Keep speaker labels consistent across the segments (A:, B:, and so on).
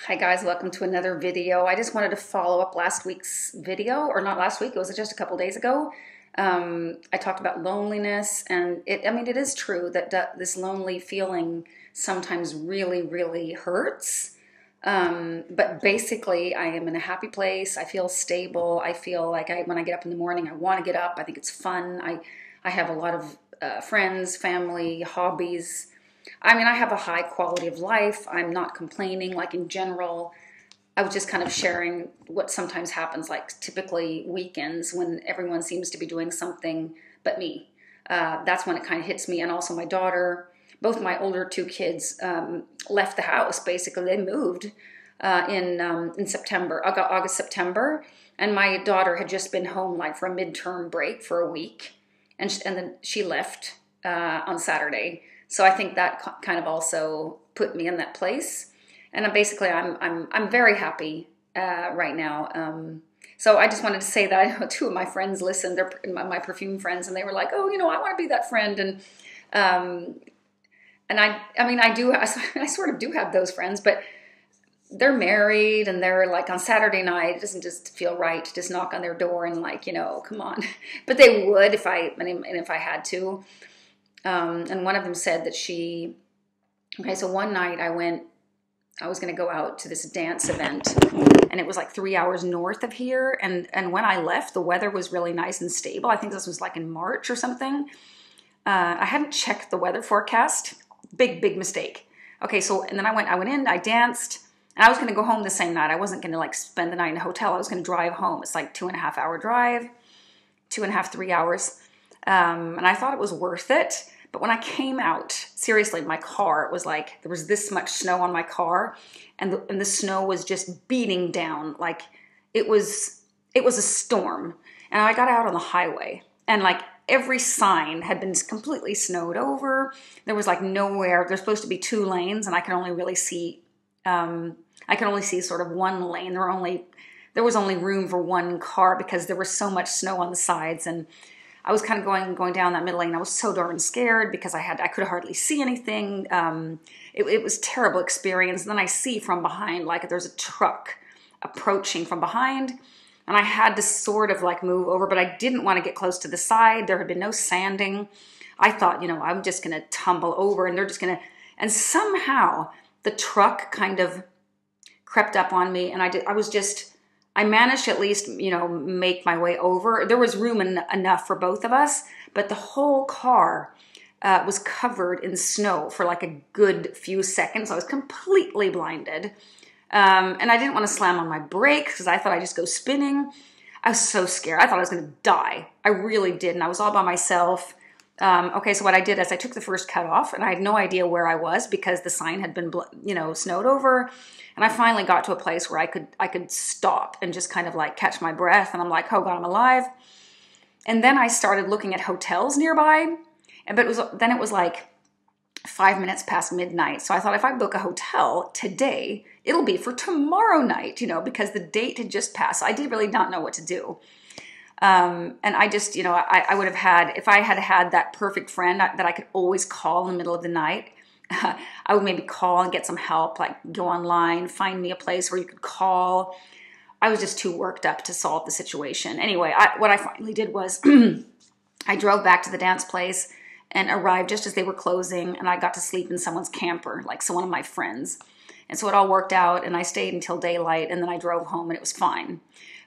A: Hi guys, welcome to another video. I just wanted to follow up last week's video, or not last week, it was just a couple days ago. I talked about loneliness, and it is true that this lonely feeling sometimes really, really hurts. But basically, I am in a happy place. I feel stable. I feel like when I get up in the morning, I want to get up. I think it's fun. I have a lot of friends, family, hobbies. I have a high quality of life. I'm not complaining, like in general. I was just kind of sharing what sometimes happens, like typically weekends when everyone seems to be doing something but me. That's when it kind of hits me. And also my daughter, both my older two kids left the house. Basically, they moved in September, August, September. And my daughter had just been home like for a midterm break for a week. And then she left on Saturday. So I think that kind of also put me in that place, and I'm very happy right now. So I just wanted to say that I know two of my friends listened. They're my perfume friends, and they were like, "Oh, I want to be that friend." And I sort of do have those friends, but they're married and they're like on Saturday night. It doesn't just feel right to just knock on their door and like come on. But they would if I had to. And one of them said that so one night I was going to go out to this dance event, and it was like 3 hours north of here. And when I left, the weather was really nice and stable. I think this was like in March or something. I hadn't checked the weather forecast. Big mistake. Okay. So, and then I went in, I danced, and I was going to go home the same night. I wasn't going to like spend the night in a hotel. I was going to drive home. It's like 2.5 hour drive, 2.5, 3 hours. And I thought it was worth it. But when I came out, seriously, my car, it was like, there was this much snow on my car, and the snow was just beating down. Like it was a storm. And I got out on the highway, and like every sign had been completely snowed over. There was like nowhere, there's supposed to be 2 lanes, and I could only really see, sort of 1 lane. There was only room for 1 car because there was so much snow on the sides, and I was kind of going down that middle lane. I was so darn scared because I could hardly see anything. It was a terrible experience. And then I see from behind, like there's a truck approaching from behind, and I had to sort of like move over, but I didn't want to get close to the side. There had been no sanding. I thought, I'm just going to tumble over, and and somehow the truck kind of crept up on me, and I managed to at least, make my way over. There was room enough for both of us, but the whole car was covered in snow for like a good few seconds. I was completely blinded. And I didn't want to slam on my brakes because I thought I'd just go spinning. I was so scared. I thought I was going to die. I really did. And I was all by myself. Okay, so what I did is I took the first cut off, and I had no idea where I was because the sign had been, snowed over. And I finally got to a place where I could stop and just kind of like catch my breath. And I'm like, oh God, I'm alive. And then I started looking at hotels nearby. But it was like 5 minutes past midnight. So I thought if I book a hotel today, it'll be for tomorrow night, because the date had just passed. I did really not know what to do. And I just, I would have had, if I had that perfect friend that I could always call in the middle of the night, I would maybe call and get some help, like go online, find me a place where you could call. I was just too worked up to solve the situation. Anyway, what I finally did was I drove back to the dance place and arrived just as they were closing, and I got to sleep in someone's camper, like one of my friends. And so it all worked out, and I stayed until daylight, and then I drove home, and it was fine.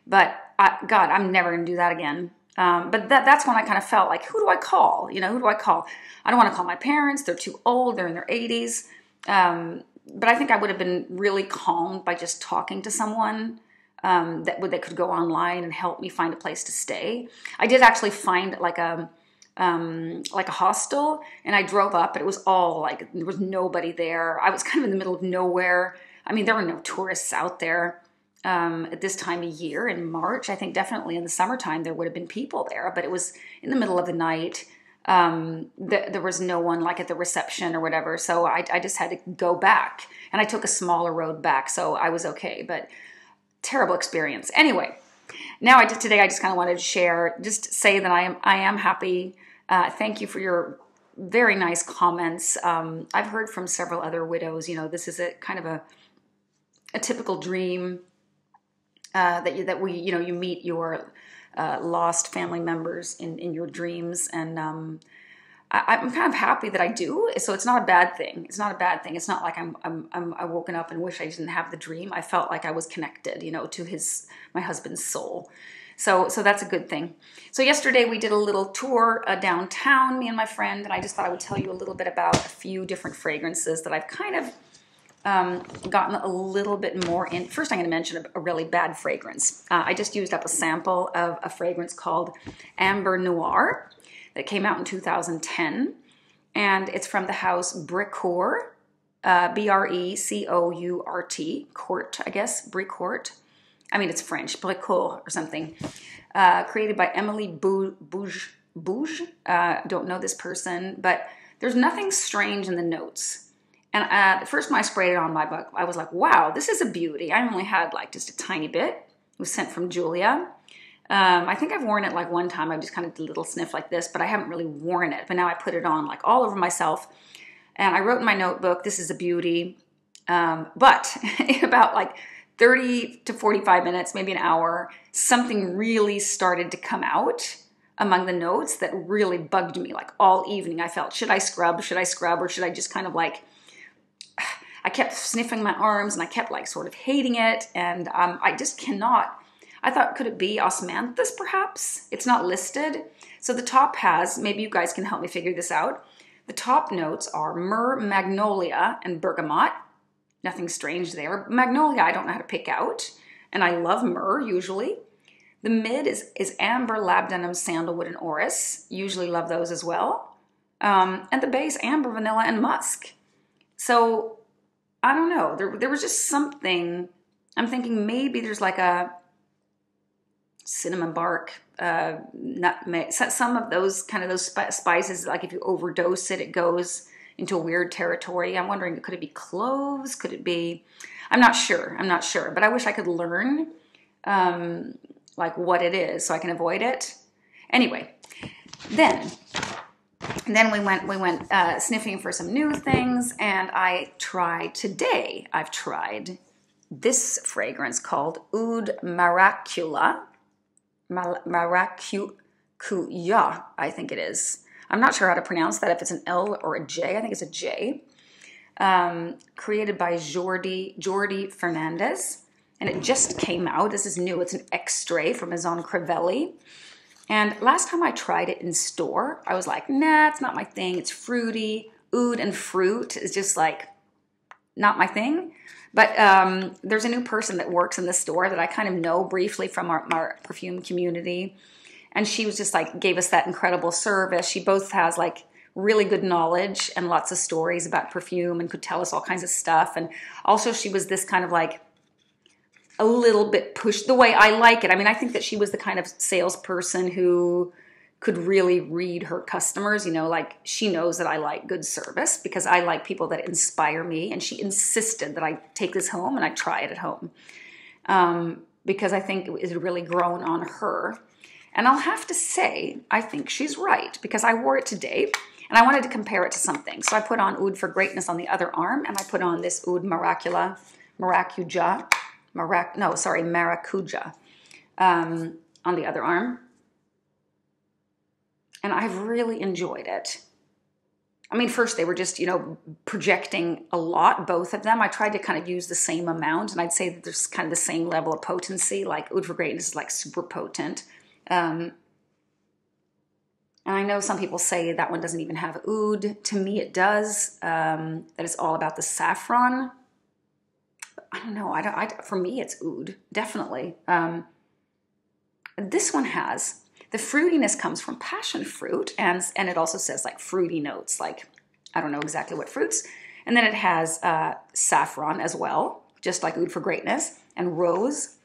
A: But God, I'm never going to do that again. But that's when I kind of felt like, who do I call? Who do I call? I don't want to call my parents. They're too old. They're in their 80s. But I think I would have been really calmed by just talking to someone that could go online and help me find a place to stay. I did actually find like a hostel, and I drove up, but it was all like, there was nobody there. I was kind of in the middle of nowhere. There were no tourists out there. At this time of year in March, I think definitely in the summertime there would have been people there, but it was in the middle of the night. There was no one like at the reception or whatever, so I just had to go back, and I took a smaller road back, so I was okay. But terrible experience. Anyway, today I just kind of wanted to share, just say that I am happy. Thank you for your very nice comments. I've heard from several other widows. This is a kind of a typical dream you meet your lost family members in your dreams, and I'm kind of happy that I do. So it's not a bad thing. It's not a bad thing. It's not like I woken up and wish I didn't have the dream. I felt like I was connected, to my husband's soul. So that's a good thing. So yesterday we did a little tour downtown, me and my friend, and I just thought I would tell you a little bit about a few different fragrances that I've kind of gotten a little bit more in. First, I'm going to mention a really bad fragrance. I just used up a sample of a fragrance called Ambre Noir that came out in 2010, and it's from the house Brecourt, Brecourt, Court, I guess, Brecourt. I mean, it's French, Brecourt or something. Created by Emily Bouge. Don't know this person, but there's nothing strange in the notes. And the first time I sprayed it on my book, I was like, wow, this is a beauty. I only had like just a tiny bit. It was sent from Julia. I think I've worn it like one time. I just kind of did a little sniff like this, but I haven't really worn it. But now I put it on like all over myself. And I wrote in my notebook, this is a beauty. But in about like 30 to 45 minutes, maybe an hour, something really started to come out among the notes that really bugged me. Like all evening I felt, should I scrub, or should I just kind of like, I kept sniffing my arms and I kept like sort of hating it. And I just cannot, I thought, could it be osmanthus perhaps? It's not listed. So the top has, maybe you guys can help me figure this out. The top notes are myrrh, magnolia, and bergamot. Nothing strange there. Magnolia, I don't know how to pick out. And I love myrrh, usually. The mid is amber, labdanum, sandalwood, and orris. Usually love those as well. And the base, amber, vanilla, and musk. So, I don't know. There was just something. I'm thinking maybe there's like a cinnamon bark, nutmeg. Some of those spices, like if you overdose it, it goes into a weird territory. I'm wondering, could it be cloves? Could it be, I'm not sure, but I wish I could learn like what it is so I can avoid it. Anyway, then we went sniffing for some new things, and I've tried this fragrance called Oud Maracujá, I think it is. I'm not sure how to pronounce that, if it's an L or a J. I think it's a J. Created by Jordi Fernandez. And it just came out. This is new. It's an extrait from Maison Crivelli. And last time I tried it in store, I was like, nah, it's not my thing. It's fruity. Oud and fruit is just like not my thing. But there's a new person that works in the store that I kind of know briefly from our perfume community. And she was just like, gave us that incredible service. She both has like really good knowledge and lots of stories about perfume and could tell us all kinds of stuff. And also she was this kind of like a little bit pushed the way I like it. I mean, I think that she was the kind of salesperson who could really read her customers. Like she knows that I like good service because I like people that inspire me. And she insisted that I take this home and I try it at home because I think it has really grown on her. And I'll have to say, I think she's right, because I wore it today, and I wanted to compare it to something. So I put on Oud for Greatness on the other arm, and I put on this Oud Maracujá on the other arm. And I've really enjoyed it. I mean, first they were just, projecting a lot, both of them. I tried to kind of use the same amount, and I'd say that there's kind of the same level of potency. Like Oud for Greatness is like super potent. And I know some people say that one doesn't even have oud. To me, it does. That it's all about the saffron. I don't know. For me, it's oud, definitely. This one has, the fruitiness comes from passion fruit, and it also says like fruity notes, like I don't know exactly what fruits. And then it has saffron as well, just like Oud for Greatness, and rose.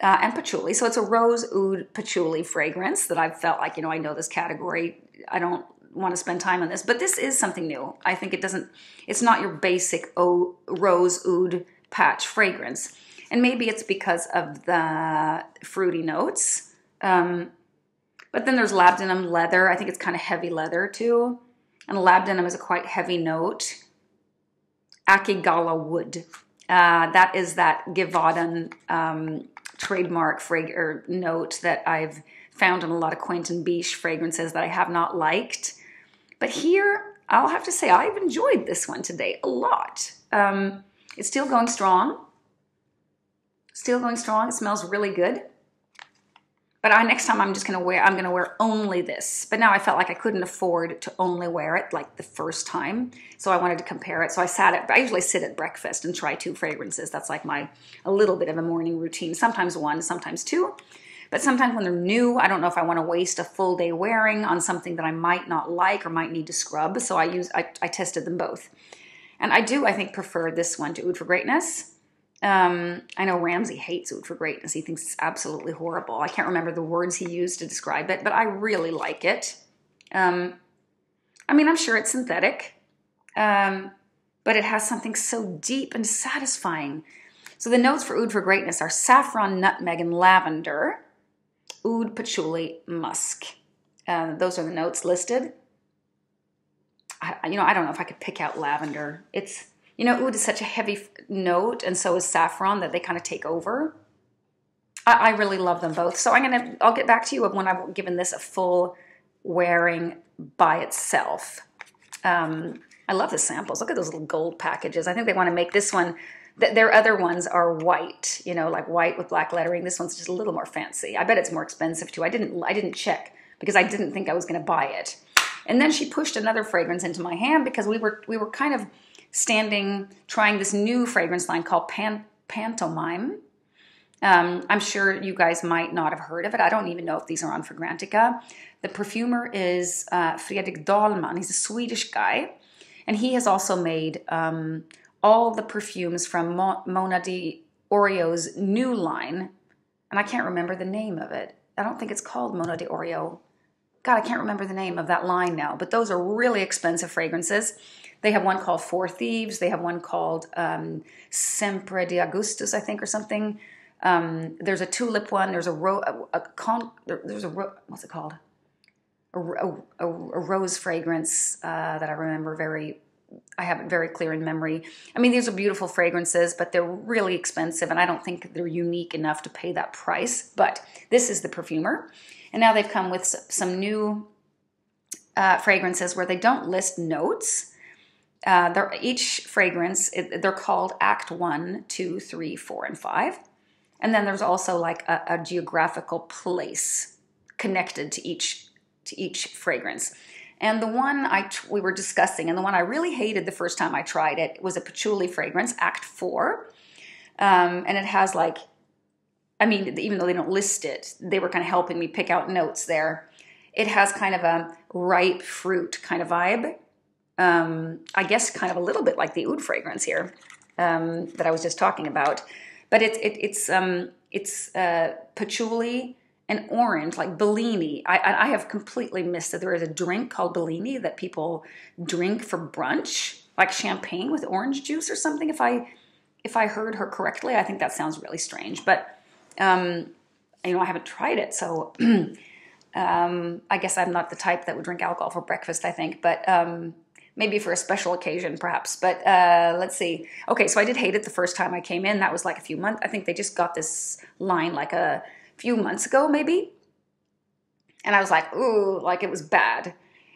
A: And patchouli. So it's a rose, oud, patchouli fragrance that I've felt like, I know this category. I don't want to spend time on this, but this is something new. I think it's not your basic rose, oud, patch fragrance. And maybe it's because of the fruity notes. But then there's labdanum leather. I think it's kind of heavy leather too. And labdanum is a quite heavy note. Akigala wood. That is that Givaudan trademark note that I've found in a lot of Quentin Biche fragrances that I have not liked. But here, I'll have to say I've enjoyed this one today a lot. It's still going strong. Still going strong. It smells really good. But next time I'm going to wear only this. But now I felt like I couldn't afford to only wear it like the first time. So I wanted to compare it. So I usually sit at breakfast and try 2 fragrances. That's like a little bit of a morning routine. Sometimes 1, sometimes 2. But sometimes when they're new, I don't know if I want to waste a full day wearing on something that I might not like or might need to scrub. So I tested them both. And I think, prefer this one to Oud for Greatness. I know Ramsey hates Oud for Greatness. He thinks it's absolutely horrible. I can't remember the words he used to describe it, but I really like it. I mean, I'm sure it's synthetic, but it has something so deep and satisfying. So the notes for Oud for Greatness are saffron, nutmeg, and lavender. Oud, patchouli, musk. Those are the notes listed. I don't know if I could pick out lavender. Oud is such a heavy note, and so is saffron, that they kind of take over. I really love them both. So I'll get back to you when I've given this a full wearing by itself. I love the samples. Look at those little gold packages. I think they want to make this one, their other ones are white, like white with black lettering. This one's just a little more fancy. I bet it's more expensive too. I didn't check because I didn't think I was going to buy it. And then she pushed another fragrance into my hand because we were kind of trying this new fragrance line called Pantomime. I'm sure you guys might not have heard of it. I don't even know if these are on Fragrantica. The perfumer is Frederic Dahlman. He's a Swedish guy. And he has also made all the perfumes from Mona di Orio's new line. And I can't remember the name of it. I don't think it's called Mona di Orio. God, I can't remember the name of that line now. But those are really expensive fragrances. They have one called Four Thieves. They have one called Sempre de Augustus, I think, or something. There's a tulip one. There's what's it called? A rose fragrance that I remember I have it very clear in memory. I mean, these are beautiful fragrances, but they're really expensive, and I don't think they're unique enough to pay that price. But this is the perfumer. And now they've come with some new fragrances where they don't list notes. Each fragrance, they're called Act 1, 2, 3, 4, and 5. And then there's also like a geographical place connected to each fragrance. And the one we were discussing, and the one I really hated the first time I tried it, was a patchouli fragrance, Act 4. And it has even though they don't list it, they were kind of helping me pick out notes there. It has kind of a ripe fruit kind of vibe. I guess kind of a little bit like the Oud fragrance here that I was just talking about. But it's patchouli and orange, like Bellini. I have completely missed that there is a drink called Bellini that people drink for brunch, like champagne with orange juice or something. If I heard her correctly, I think that sounds really strange. But I haven't tried it, so I guess I'm not the type that would drink alcohol for breakfast, I think. But maybe for a special occasion, perhaps. But let's see. Okay, so I did hate it the first time I came in. That was like a few months. I think they just got this line like a few months ago, maybe. And I was like, ooh, like it was bad.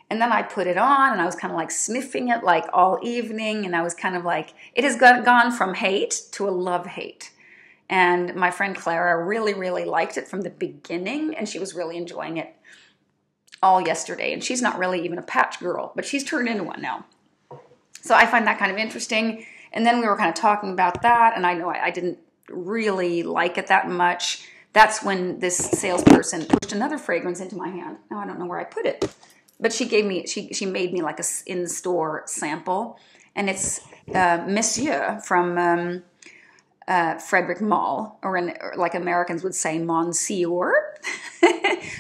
A: And then I put it on, and I was kind of like sniffing it like all evening. And I was kind of like, it has gone from hate to a love-hate. And my friend Clara really, really liked it from the beginning, and she was really enjoying it all yesterday. And she's not really even a patch girl, but she's turned into one now. So I find that kind of interesting. And then we were kind of talking about that, and I know I didn't really like it that much. That's when this salesperson pushed another fragrance into my hand. Now I don't know where I put it, but she made me like a in-store sample, and it's Monsieur from Frederic Malle, or like Americans would say, Monsieur,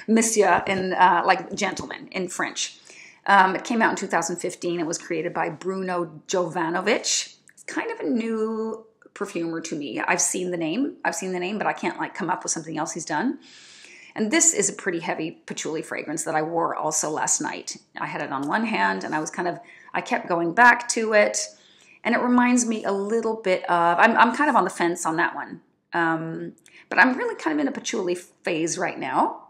A: Monsieur, in like gentleman in French. It came out in 2015. It was created by Bruno Jovanovic. It's kind of a new perfumer to me. I've seen the name, but I can't like come up with something else he's done. And this is a pretty heavy patchouli fragrance that I wore also last night. I had it on one hand, and I kept going back to it. And it reminds me a little bit of, I'm kind of on the fence on that one. But I'm really kind of in a patchouli phase right now.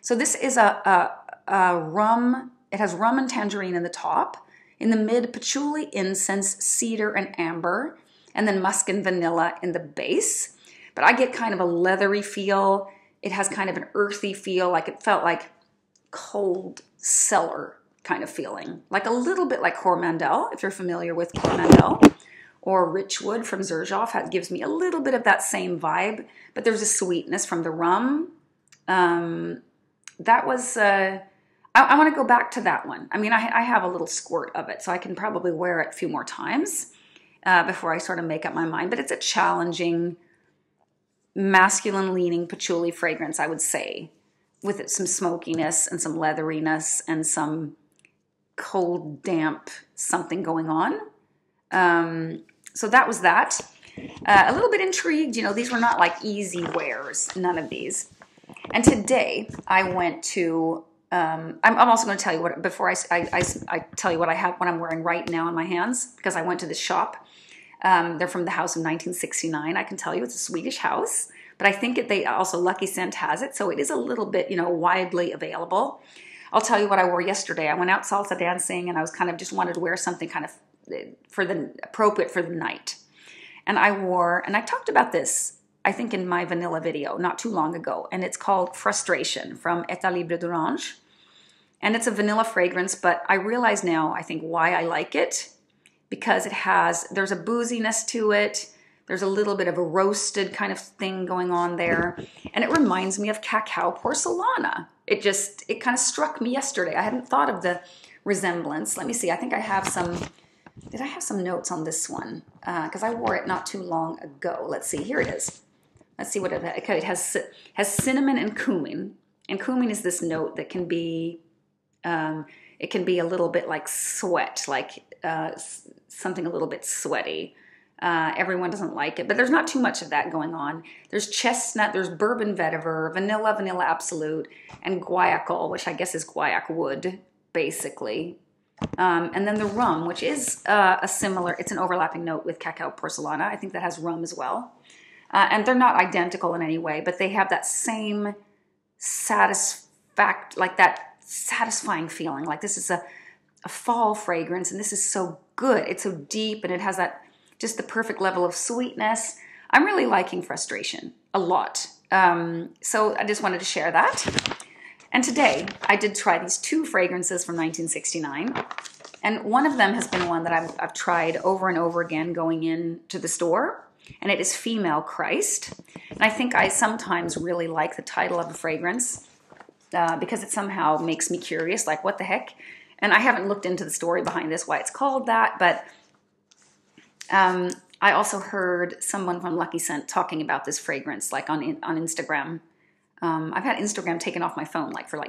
A: So this is a rum. It has rum and tangerine in the top. In the mid, patchouli, incense, cedar, and amber. And then musk and vanilla in the base. But I get kind of a leathery feel. It has kind of an earthy feel, like it felt like cold cellar kind of feeling. Like a little bit like Coromandel, if you're familiar with Coromandel. Or Richwood from Xerjoff gives me a little bit of that same vibe. But there's a sweetness from the rum. That was... I want to go back to that one. I mean, I have a little squirt of it, so I can probably wear it a few more times before I sort of make up my mind. But it's a challenging, masculine-leaning patchouli fragrance, I would say, with some smokiness and some leatheriness and some cold, damp something going on. So that was that. A little bit intrigued. You know, these were not like easy wears, none of these. And today I went to... I'm also going to tell you what, before I tell you what I have, what I'm wearing right now in my hands, because I went to this shop. They're from the house of 1969. I can tell you it's a Swedish house, but I think they also Lucky Scent has it. So it is a little bit, you know, widely available. I'll tell you what I wore yesterday. I went out salsa dancing and I was kind of just wanted to wear something kind of appropriate for the night. And I wore, and I talked about this, I think in my vanilla video not too long ago, and it's called Frustration from Etat Libre d'Orange. And it's a vanilla fragrance, but I realize now, I think, why I like it. Because there's a booziness to it. There's a little bit of a roasted kind of thing going on there. And it reminds me of Cacao Porcelana. It kind of struck me yesterday. I hadn't thought of the resemblance. Let me see, I think I have some, did I have some notes on this one? Because I wore it not too long ago. Let's see, here it is. Let's see what it has cinnamon and cumin. And cumin is this note that can be... it can be a little bit like sweat, like something a little bit sweaty. Everyone doesn't like it, but there's not too much of that going on. There's chestnut, there's bourbon vetiver, vanilla absolute, and guaiacol, which I guess is guaiac wood, basically. And then the rum, which is it's an overlapping note with Cacao Porcelana. I think that has rum as well. And they're not identical in any way, but they have that same satisfying feeling. Like this is a fall fragrance, and this is so good. It's so deep, and it has that just the perfect level of sweetness. I'm really liking Frustration a lot. So I just wanted to share that. And today I did try these two fragrances from 1969. And one of them has been one that I've tried over and over again going into the store. And it is Female Christ. And I think I sometimes really like the title of a fragrance because it somehow makes me curious, like what the heck? And I haven't looked into the story behind this, why it's called that, but I also heard someone from Lucky Scent talking about this fragrance, like on Instagram. I've had Instagram taken off my phone for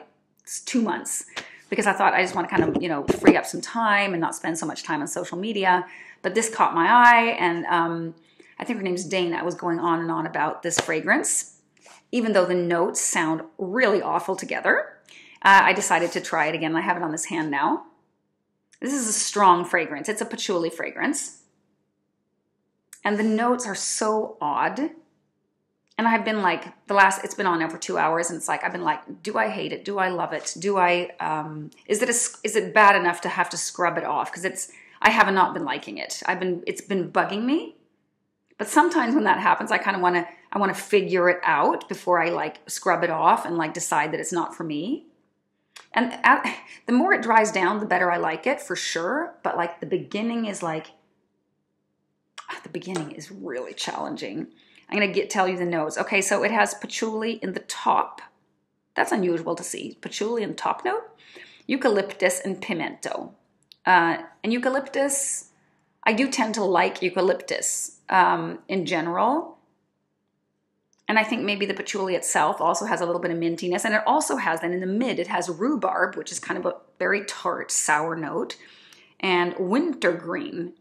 A: 2 months because I thought I just want to kind of, free up some time and not spend so much time on social media. But this caught my eye, and I think her name's Dana. I was going on and on about this fragrance. Even though the notes sound really awful together, I decided to try it again. I have it on this hand now. This is a strong fragrance. It's a patchouli fragrance. And the notes are so odd. And I've been it's been on now for 2 hours, and it's I've been do I hate it? Do I love it? Do I, is it bad enough to have to scrub it off? Because I have not been liking it. It's been bugging me. But sometimes when that happens, I kind of want to figure it out before I scrub it off and decide that it's not for me. And the more it dries down, the better I like it for sure. But the beginning is really challenging. I'm going to tell you the notes. Okay, so it has patchouli in the top. That's unusual to see. Patchouli in the top note. Eucalyptus and pimento. And eucalyptus, I do tend to like eucalyptus in general. And I think maybe the patchouli itself also has a little bit of mintiness. And it also has, then in the mid, it has rhubarb, which is kind of a very tart, sour note. And wintergreen,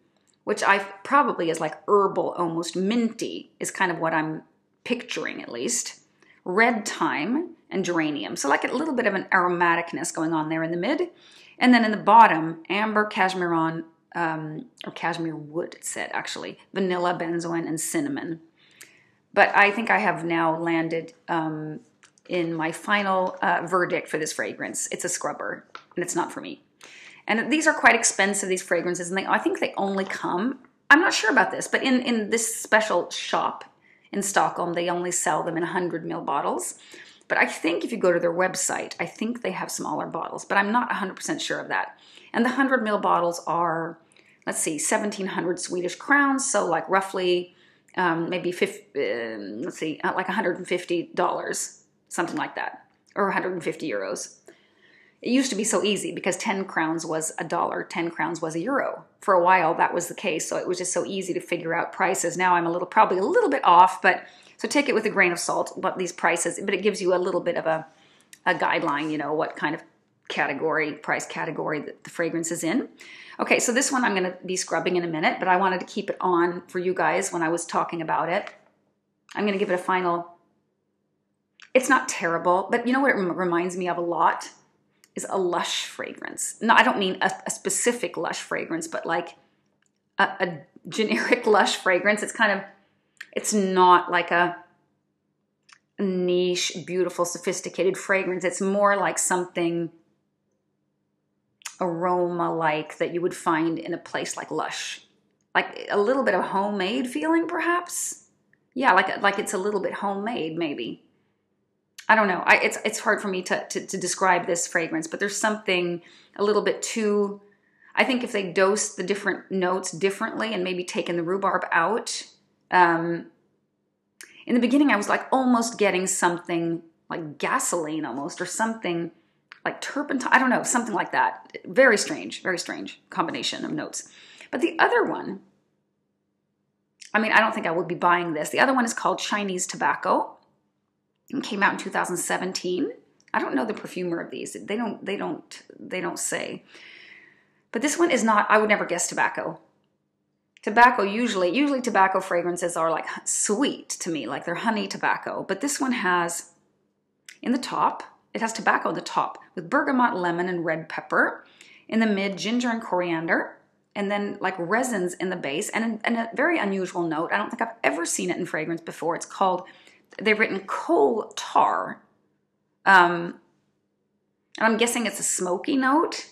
A: which probably is herbal, almost minty, is kind of what I'm picturing at least. Red thyme and geranium. So a little bit of an aromaticness going on there in the mid. And then in the bottom, amber, cashmeron, or cashmere wood, it said actually, vanilla, benzoin, and cinnamon. But I think I have now landed in my final verdict for this fragrance. It's a scrubber, and it's not for me. And these are quite expensive, these fragrances, and I think they only come, I'm not sure about this, but in this special shop in Stockholm, they only sell them in 100 ml bottles. But I think if you go to their website, I think they have smaller bottles, but I'm not 100% sure of that. And the 100 ml bottles are, let's see, 1,700 Swedish crowns, so like roughly maybe like $150, something like that, or 150 euros. It used to be so easy because 10 crowns was $1, 10 crowns was €1. For a while, that was the case, so it was just so easy to figure out prices. Now I'm probably a little bit off, but so take it with a grain of salt, what these prices, but it gives you a little bit of a guideline, you know, what kind of price category that the fragrance is in. Okay, so this one I'm going to be scrubbing in a minute, but I wanted to keep it on for you guys when I was talking about it. I'm going to give it a final. It's not terrible, but you know what it reminds me of a lot? Is a Lush fragrance. No, I don't mean a specific Lush fragrance, but like a generic Lush fragrance. It's not like a niche, beautiful, sophisticated fragrance. It's more like something aroma-like that you would find in a place like Lush. Like a little bit of homemade feeling, perhaps? Yeah, like it's a little bit homemade, maybe. I don't know. It's hard for me to describe this fragrance, but there's something a little bit too... I think if they dose the different notes differently and maybe taken the rhubarb out... in the beginning, I was like almost getting something like gasoline almost, or something like turpentine. I don't know, something like that. Very strange combination of notes. But the other one, I mean, I don't think I would be buying this. The other one is called Chinese Tobacco. It came out in 2017. I don't know the perfumer of these. They don't say. But this one is not, I would never guess tobacco. Tobacco, usually tobacco fragrances are like sweet to me, like they're honey tobacco. But this one has, in the top, it has tobacco in the top with bergamot, lemon, and red pepper. In the mid, ginger and coriander. And then like resins in the base. And a very unusual note. I don't think I've ever seen it in fragrance before. It's called, they've written coal tar. And I'm guessing it's a smoky note.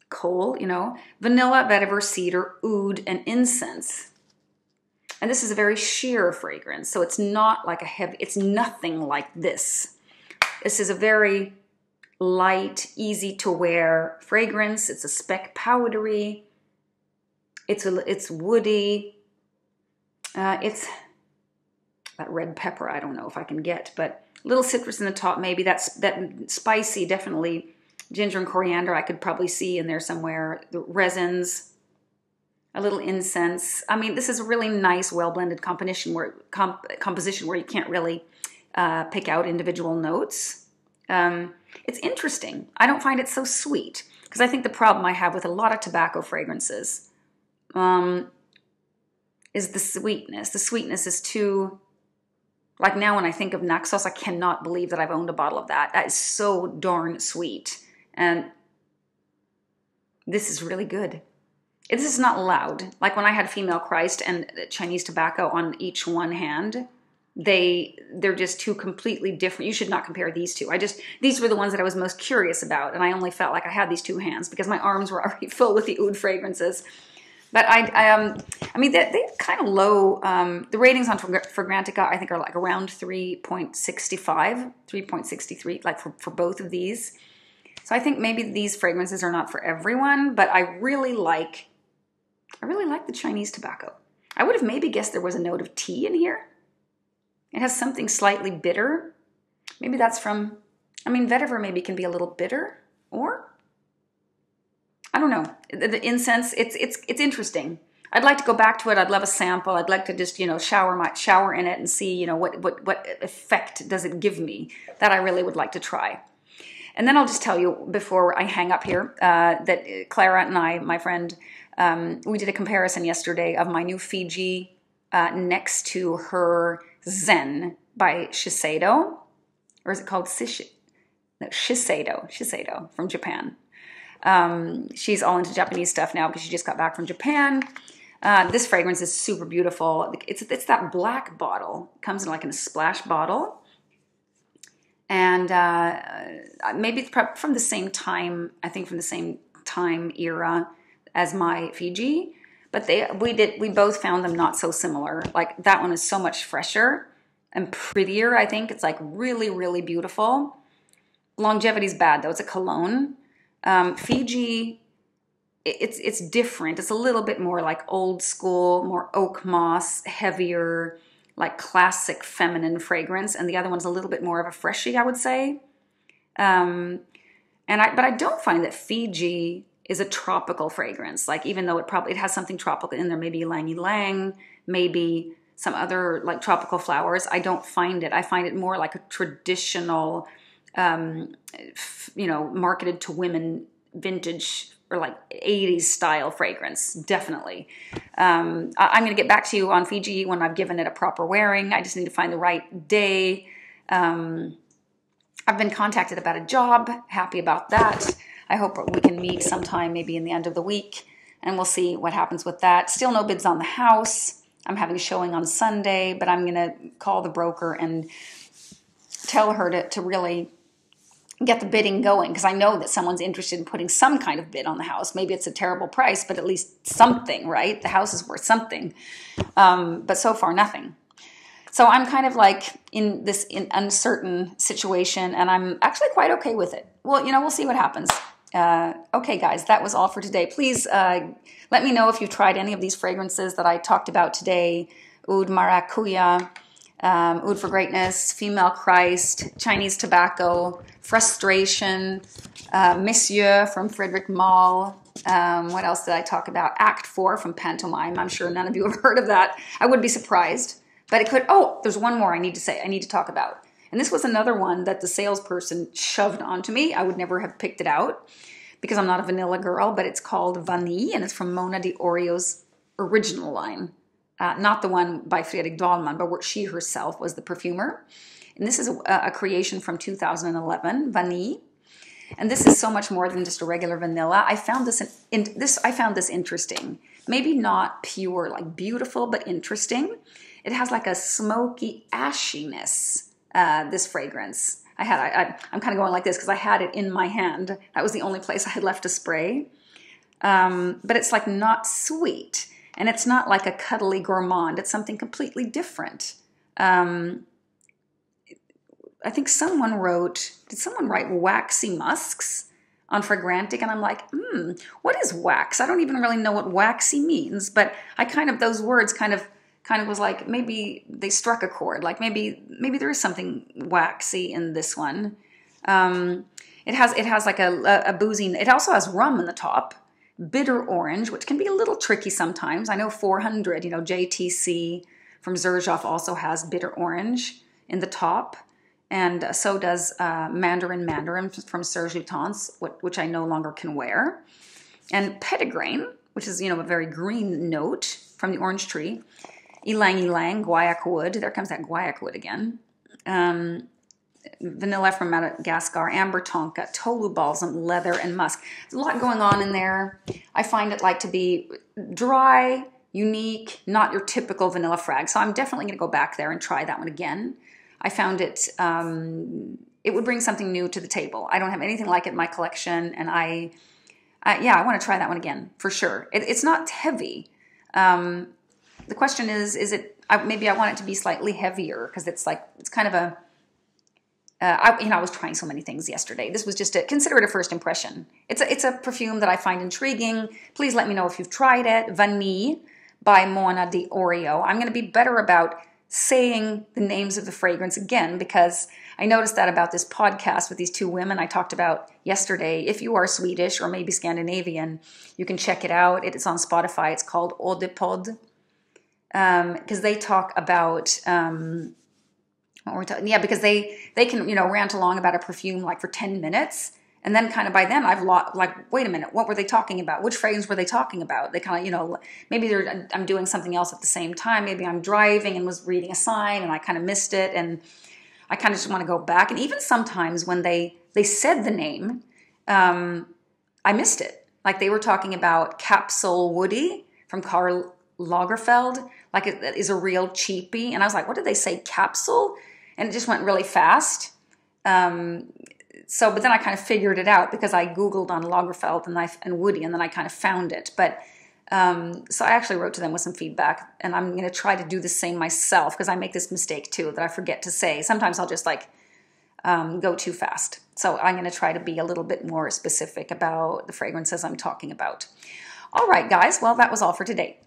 A: Coal, you know, vanilla, vetiver, cedar, oud, and incense. And this is a very sheer fragrance, so it's not like a heavy, it's nothing like this. This is a very light, easy to wear fragrance. It's a speck powdery. It's woody. It's that red pepper, I don't know if I can get, but a little citrus in the top maybe. That spicy, definitely. Ginger and coriander, I could probably see in there somewhere. The resins, a little incense. I mean, this is a really nice, well-blended composition where you can't really pick out individual notes. It's interesting. I don't find it so sweet because I think the problem I have with a lot of tobacco fragrances is the sweetness. The sweetness is too... Like now when I think of Naxos, I cannot believe that I've owned a bottle of that. That is so darn sweet. And this is really good. This is not loud. Like when I had Female Christ and Chinese Tobacco on each one hand, they're just two completely different. You should not compare these two. These were the ones that I was most curious about, and I only felt like I had these two hands because my arms were already full with the oud fragrances. But I mean, they're kind of low. The ratings on Fragrantica, I think, are like around 3.65, 3.63, like for both of these. So I think maybe these fragrances are not for everyone, but I really like the Chinese Tobacco. I would have maybe guessed there was a note of tea in here. It has something slightly bitter. Maybe that's from, I mean, vetiver maybe can be a little bitter, or I don't know. The incense, it's interesting. I'd like to go back to it. I'd love a sample. I'd like to just, you know, shower in it and see, you know, what effect does it give me. That I really would like to try. And then I'll just tell you before I hang up here that Clara and I, my friend, we did a comparison yesterday of my new Fidji next to her Zen by Shiseido. Or is it called Shiseido? Shiseido from Japan. She's all into Japanese stuff now because she just got back from Japan. This fragrance is super beautiful. It's that black bottle. It comes in like in a splash bottle. And maybe it's from the same time, I think from the same time era as my Fidji. But we both found them not so similar. Like that one is so much fresher and prettier, I think. It's like really, really beautiful. Longevity's bad though. It's a cologne. Fidji, it's different. It's a little bit more like old school, more oak moss, heavier, like classic feminine fragrance. And the other one's a little bit more of a freshie, I would say. But I don't find that Fidji is a tropical fragrance. Like even though it has something tropical in there, maybe ylang ylang, maybe some other like tropical flowers. I don't find it. I find it more like a traditional, marketed to women vintage or like 80s style fragrance, definitely. I'm going to get back to you on Fidji when I've given it a proper wearing. I just need to find the right day. I've been contacted about a job, happy about that. I hope we can meet sometime, maybe in the end of the week, and we'll see what happens with that. Still no bids on the house. I'm having a showing on Sunday, but I'm going to call the broker and tell her to really get the bidding going, because I know that someone's interested in putting some kind of bid on the house. Maybe it's a terrible price, but at least something, right? The house is worth something. But so far, nothing. So I'm kind of like in this uncertain situation, and I'm actually quite okay with it. Well, we'll see what happens. Okay, guys, that was all for today. Please let me know if you've tried any of these fragrances that I talked about today. Oud Maracujá, Oud for Greatness, Female Christ, Chinese Tobacco, Frustration, Monsieur from Frederic Malle. What else did I talk about? Act 4 from Pantomime. I'm sure none of you have heard of that. I would be surprised. But it could, there's one more I need to talk about. And this was another one that the salesperson shoved onto me. I would never have picked it out because I'm not a vanilla girl, but it's called Vanille, and it's from Mona de Orio's original line. Not the one by Frederic, but where she herself was the perfumer. And this is a creation from 2011, Vanille. And this is so much more than just a regular vanilla. I found this interesting. Maybe not pure, like beautiful, but interesting. It has like a smoky ashiness, this fragrance. I'm kind of going like this because I had it in my hand. That was the only place I had left to spray. But it's like not sweet. And it's not like a cuddly gourmand. It's something completely different. I think someone did someone write waxy musks on Fragrantic? And I'm like, what is wax? I don't even really know what waxy means. But those words kind of was like, maybe they struck a chord. Like maybe there is something waxy in this one. It has like a boozy. It also has rum in the top, bitter orange, which can be a little tricky sometimes. I know 400, JTC from Xerjoff also has bitter orange in the top, and so does Mandarin from Serge Lutens, which I no longer can wear, and Petitgrain, which is a very green note from the orange tree. Ylang ylang, guaiac wood. There comes that guaiac wood again. Vanilla from Madagascar, amber tonka, tolu balsam, leather, and musk. There's a lot going on in there. I find it like to be dry, unique, not your typical vanilla frag. So I'm definitely going to go back there and try that one again. I found it, it would bring something new to the table. I don't have anything like it in my collection, and I want to try that one again for sure. It's not heavy. The question is it, maybe I want it to be slightly heavier because it's kind of a, I was trying so many things yesterday. This was just consider it a first impression. It's a perfume that I find intriguing. Please let me know if you've tried it. Vanille by Mona de Orio. I'm going to be better about saying the names of the fragrance again because I noticed that about this podcast with these two women I talked about yesterday. If you are Swedish or maybe Scandinavian, you can check it out. It is on Spotify. It's called Eau de Pod. Because they talk about because they can rant along about a perfume like for 10 minutes, and then kind of by then I've wait a minute, what were they talking about? Which fragrance were they talking about? They kind of maybe I'm doing something else at the same time. Maybe I'm driving and was reading a sign and I kind of missed it, and I kind of just want to go back. And even sometimes when they said the name, I missed it. Like they were talking about Capsule Woody from Karl Lagerfeld, like it is a real cheapie. And I was like, what did they say, capsule? And it just went really fast. But then I kind of figured it out because I Googled on Lagerfeld and Woody, and then I kind of found it. But so I actually wrote to them with some feedback, and I'm going to try to do the same myself because I make this mistake too that I forget to say. Sometimes I'll just like go too fast. So I'm going to try to be a little bit more specific about the fragrances I'm talking about. All right, guys. Well, that was all for today.